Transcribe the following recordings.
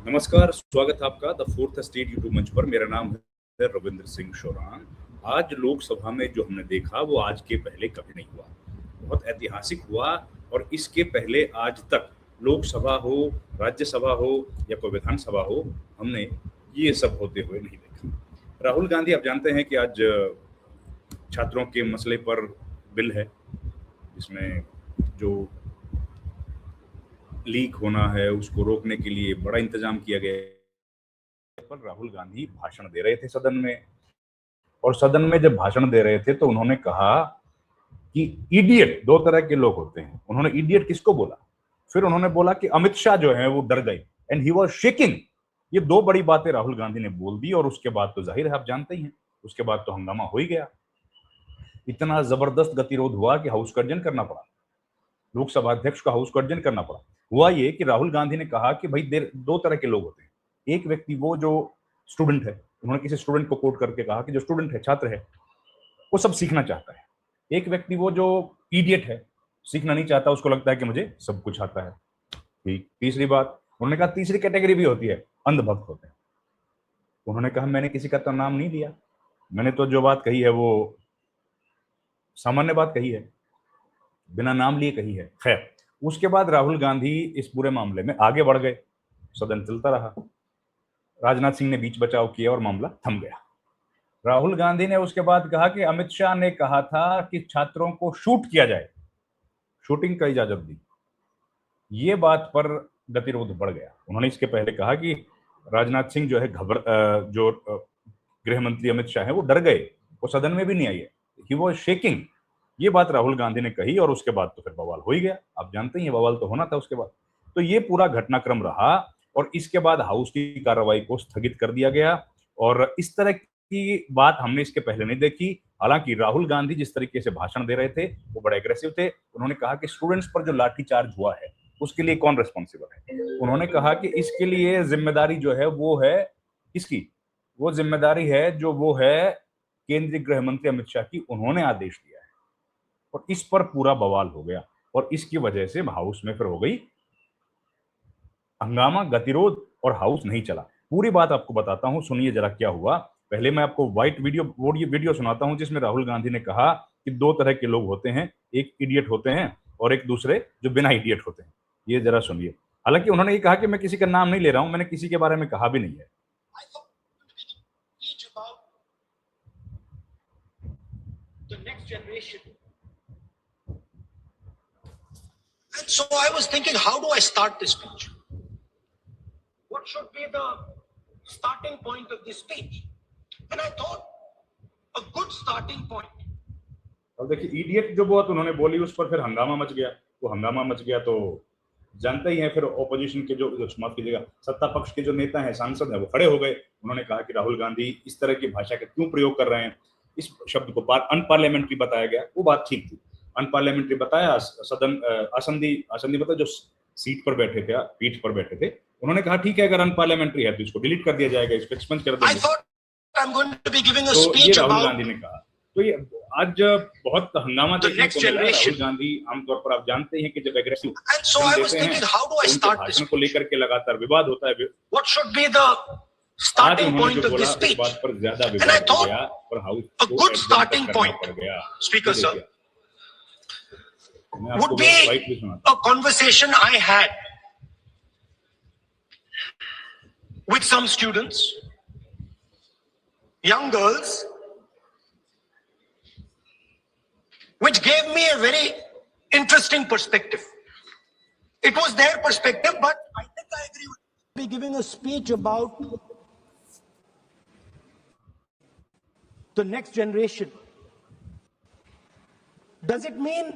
नमस्कार, स्वागत है आपका द फोर्थ स्टेट यूट्यूब मंच पर। मेरा नाम है रविंद्र सिंह शोरान। आज लोकसभा में जो हमने देखा वो आज के पहले कभी नहीं हुआ, बहुत ऐतिहासिक हुआ। और इसके पहले आज तक लोकसभा हो, राज्यसभा हो या कोई विधानसभा हो, हमने ये सब होते हुए नहीं देखा। राहुल गांधी, आप जानते हैं कि आज छात्रों के मसले पर बिल है, जिसमें जो लीक होना है उसको रोकने के लिए बड़ा इंतजाम किया गया है। पर राहुल गांधी भाषण दे रहे थे सदन में, और सदन में जब भाषण दे रहे थे तो उन्होंने कहा कि इडियट, दो तरह के लोग होते हैं। उन्होंने इडियट किसको बोला? फिर उन्होंने बोला कि अमित शाह जो है वो डर गए, एंड ही वाज शेकिंग। ये दो बड़ी बातें राहुल गांधी ने बोल दी, और उसके बाद तो जाहिर है आप जानते ही हैं, उसके बाद तो हंगामा हो ही गया। इतना जबरदस्त गतिरोध हुआ कि हाउस का अर्जन करना पड़ा, लोकसभा अध्यक्ष को हाउस का अर्जन करना पड़ा। हुआ ये कि राहुल गांधी ने कहा कि भाई दो तरह के लोग होते हैं। एक व्यक्ति वो जो स्टूडेंट है, उन्होंने किसी स्टूडेंट को कोट करके कहा कि जो स्टूडेंट है, छात्र है, वो सब सीखना चाहता है। एक व्यक्ति वो जो इडियट है, सीखना नहीं चाहता, उसको लगता है कि मुझे सब कुछ आता है। ठीक। तीसरी बात उन्होंने कहा, तीसरी कैटेगरी भी होती है, अंधभक्त होते हैं। उन्होंने कहा मैंने किसी का तो नाम नहीं लिया, मैंने तो जो बात कही है वो सामान्य बात कही है, बिना नाम लिए कही है। खैर, उसके बाद राहुल गांधी इस पूरे मामले में आगे बढ़ गए, सदन चलता रहा, राजनाथ सिंह ने बीच बचाव किया और मामला थम गया। राहुल गांधी ने उसके बाद कहा कि अमित शाह ने कहा था कि छात्रों को शूट किया जाए, शूटिंग का इजाजत दी। ये बात पर गतिरोध बढ़ गया। उन्होंने इसके पहले कहा कि राजनाथ सिंह जो है जो गृह मंत्री अमित शाह है वो डर गए, वो सदन में भी नहीं आई है, ही वाज शेकिंग। ये बात राहुल गांधी ने कही, और उसके बाद तो फिर बवाल हो ही गया। आप जानते हैं बवाल तो होना था उसके बाद। तो ये पूरा घटनाक्रम रहा, और इसके बाद हाउस की कार्रवाई को स्थगित कर दिया गया। और इस तरह की बात हमने इसके पहले नहीं देखी। हालांकि राहुल गांधी जिस तरीके से भाषण दे रहे थे वो बड़े एग्रेसिव थे। उन्होंने कहा कि स्टूडेंट्स पर जो लाठीचार्ज हुआ है उसके लिए कौन रिस्पॉन्सिबल है। उन्होंने कहा कि इसके लिए जिम्मेदारी जो है वो है किसकी? वो जिम्मेदारी है जो वो है केंद्रीय गृह मंत्री अमित शाह की। उन्होंने आदेश दिया है, और इस पर पूरा बवाल हो गया, और इसकी वजह से हाउस में फिर हो गई हंगामा, गतिरोध, और हाउस नहीं चला। पूरी बात आपको बताता हूं, सुनिए जरा क्या हुआ। पहले मैं आपको वाइट वीडियो सुनाता हूं, जिसमें राहुल गांधी ने कहा कि दो तरह के लोग होते हैं, एक इडियट होते हैं और एक दूसरे जो बिना इडियट होते हैं। ये जरा सुनिए। हालांकि उन्होंने ये कहा कि मैं किसी का नाम नहीं ले रहा हूं, मैंने किसी के बारे में कहा भी नहीं है। And so I was thinking, how do I start this speech? What should be the starting point of this speech? And I thought, a good starting point. अब देखिए, इडियट जो बात उन्होंने बोली उस पर फिर हंगामा मच गया। वो हंगामा मच गया तो जानते ही हैं, फिर ओपोजिशन के जो माफ कीजिएगा, सत्ता पक्ष के जो नेता हैं, सांसद हैं, वो खड़े हो गए। उन्होंने कहा कि राहुल गांधी इस तरह की भाषा का क्यों प्रयोग कर रहे हैं। इस शब्द को अनपार्लियामेंट्री बताया गया, वो बात ठीक थी। अनपार्लियामेंट्री बताया, सदन आसंदी मतलब जो सीट पर बैठे थे, पीठ पर बैठे थे, उन्होंने कहा ठीक है, अगर अनपार्लियामेंट्री है तो इसको डिलीट कर दिया जाएगा, इसको एक्सपेंड कर देंगे। तो ये राहुल गांधी ने कहा। तो ये आज बहुत हंगामा देखने को मिला। राहुल गांधी आमतौर पर आप जानते हैं कि जब एग्रेसिव भाषण को लेकर के लगातार विवाद होता है। Starting point of this speech. And I thought, a good starting point, Speaker sir, would be a conversation I had with some students, young girls, which gave me a very interesting perspective. It was their perspective, but I think I agree with be giving a speech about the next generation. Does it mean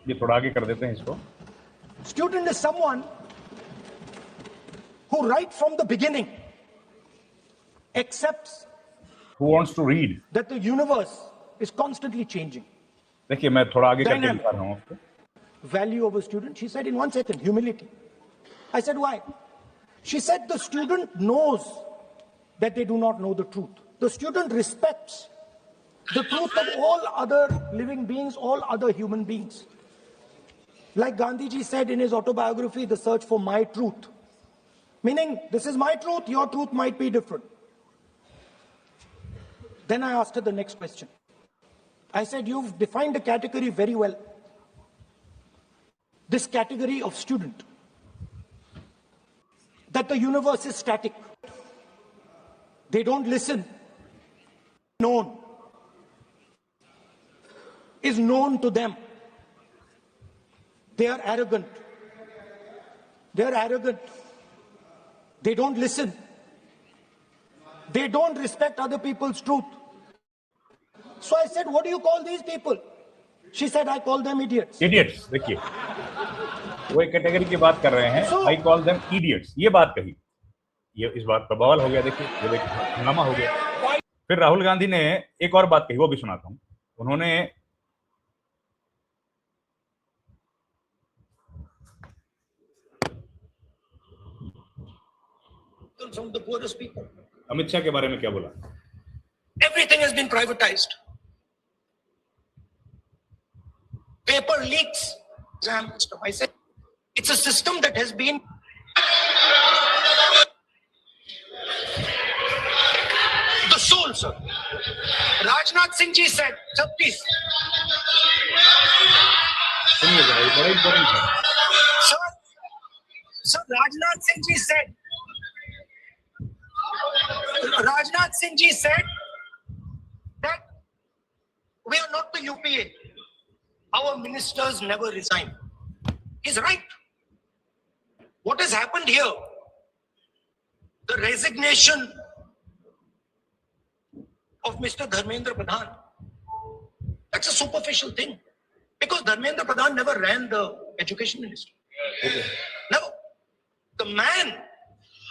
ये थोड़ा आगे कर देते हैं इसको। Student is someone who right from the beginning accepts who wants to read that the universe is constantly changing. देखिए, मैं थोड़ा आगे करके दिखा रहा हूं आपको। Value of a student, she said in 1 second, humility. I said why? She said the student knows that they do not know the truth. The student respects the truth of all other living beings, all other human beings. Like Gandhiji said in his autobiography, The Search for My Truth. Meaning, this is my truth, your truth might be different. Then I asked her the next question. I said, you've defined a category very well. This category of student. That the universe is static. They don't listen. Known. Is known to them. They are arrogant. They are arrogant. They don't listen. They don't respect other people's truth. So I said, what do you call these people? She said, I call them idiots. Idiots, देखिए वो एक category की बात कर रहे हैं. I call them idiots. ये बात कही. ये इस बात पर बवाल हो गया. देखिए ये देखिए हंगामा हो गया. फिर राहुल गांधी ने एक और बात कही, वो भी सुनाता हूं. उन्होंने from the poorest people. Amit Shah के बारे में क्या बोला? Everything has been privatized. Paper leaks. Exam system. I said, it's a system that has been the soul, sir. Rajnath Singh ji said, sir, please. सुनिए जरा, ये बड़ा इंपॉर्टेंट है. Sir, Rajnath Singh ji said that we are not the UPA. Our ministers never resign. He's right. What has happened here? The resignation of Mr. Dharmendra Pradhan. That's a superficial thing. Because Dharmendra Pradhan never ran the education ministry. Okay. Never. The man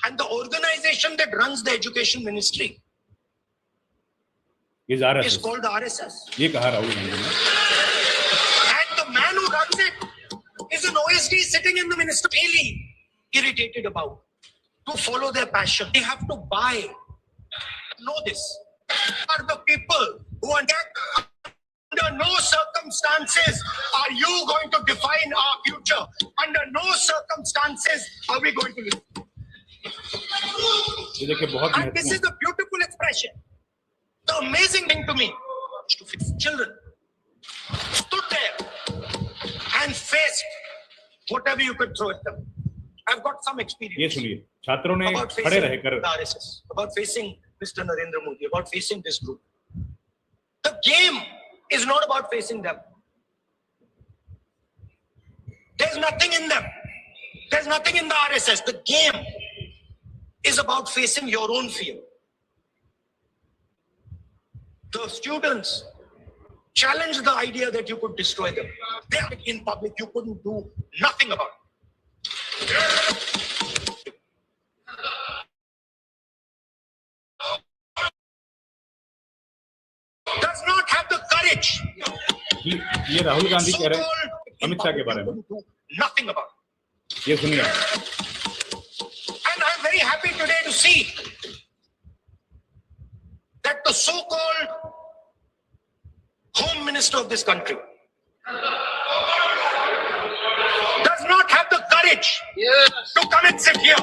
and the organization that runs the education ministry is RSS. Is called the RSS. ये कहा राहुल गांधी ने. And the man who runs it is an OSD sitting in the ministry, really irritated about to follow their passion. They have to buy. Know this. Are the people who are under no circumstances are you going to define our future. Under no circumstances are we going to live. And this is the beautiful expression. The amazing thing to me, children stood there and faced whatever you could throw at them. I've got some experience. ये सुनिए, छात्रों ने खड़े रहकर RSS, about facing Mr. Narendra Modi, about facing this group. The game is not about facing them. There's nothing in them. There's nothing in the RSS. The game is about facing your own fear. The students challenged the idea that you could destroy them. They are in public, you couldn't do nothing about it. Does not have the courage. ये राहुल गांधी कह रहे हैं अमित शाह के बारे में. Nothing about it. ये सुनिए. And I'm very happy today to see that the so-called Home Minister of this country does not have the courage to come and sit here.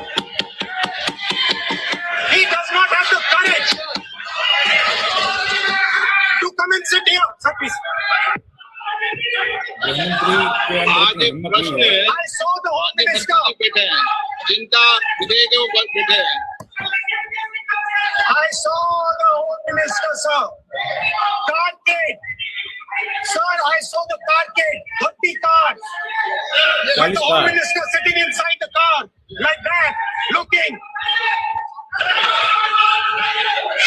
He does not have the courage to come and sit here. Sir, please. आज एक प्रश्न है. I saw the Home Minister. बैठे हैं जिनका विधेयक के ऊपर बैठे हैं. I saw the Home Minister, sir. Car gate. Sir, I saw the car gate. 30 cars. But the Home Minister sitting inside the car like that, looking,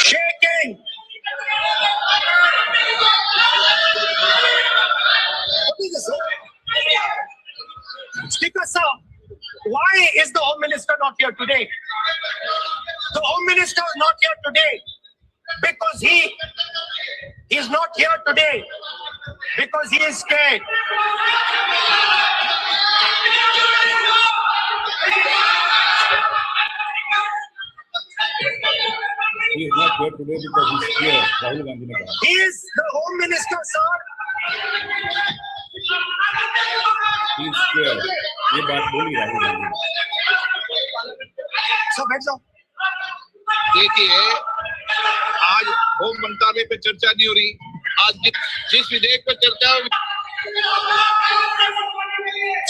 shaking. What is this, sir? Speaker, sir, why is the Home Minister not here today? The Home Minister is not here today because he is not here today because he is scared. He is not here today because he's scared. Rahul Gandhi ने कहा. He is the Home Minister, sir. He is scared. ये बात बोली राहुल गांधी ने. बैठ जाओ। देखिए, आज होम मंत्रालय पे चर्चा नहीं हो रही। आज जिस विधेयक पर चर्चा हो,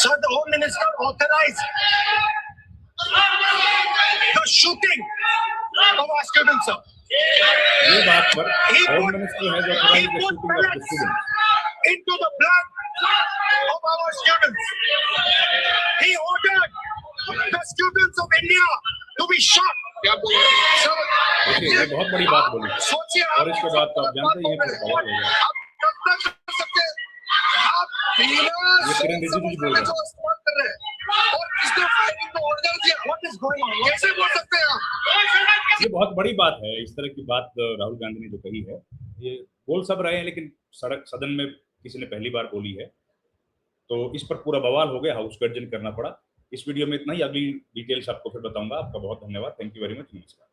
Sir, the Home Minister authorized the shooting of our students, sir. ये बात पर He होम put- मिनिस्टर है जो he authorise the put shooting of the pellets students. into the blood of our students. He ordered the students of India to be shot. क्या बोल रहे हैं? Sir, देखिए, ये बहुत बड़ी बात बोली सोचिए और इसके बाद तो आप जानते ही हैं फिर सवाल हो गया। आप कल्पना कर सकते हैं, आप बिना ये किरण रिजिजू जी बोल रहे हैं। जो इस्तेमाल कर रहे हैं और किसने फायरिंग का ऑर्डर दिया, व्हाट इज गोइंग ऑन, कैसे बोल सकते हैं आप? ये बहुत बड़ी बात है। इस तरह की बात राहुल गांधी ने जो कही है, ये बोल सब रहे हैं, लेकिन सदन में किसी ने पहली बार बोली है, तो इस पर पूरा बवाल हो गया, हाउस गर्जन करना पड़ा। इस वीडियो में इतना ही, अगली डिटेल्स आपको फिर बताऊंगा। आपका बहुत धन्यवाद। Thank you very much. नमस्कार।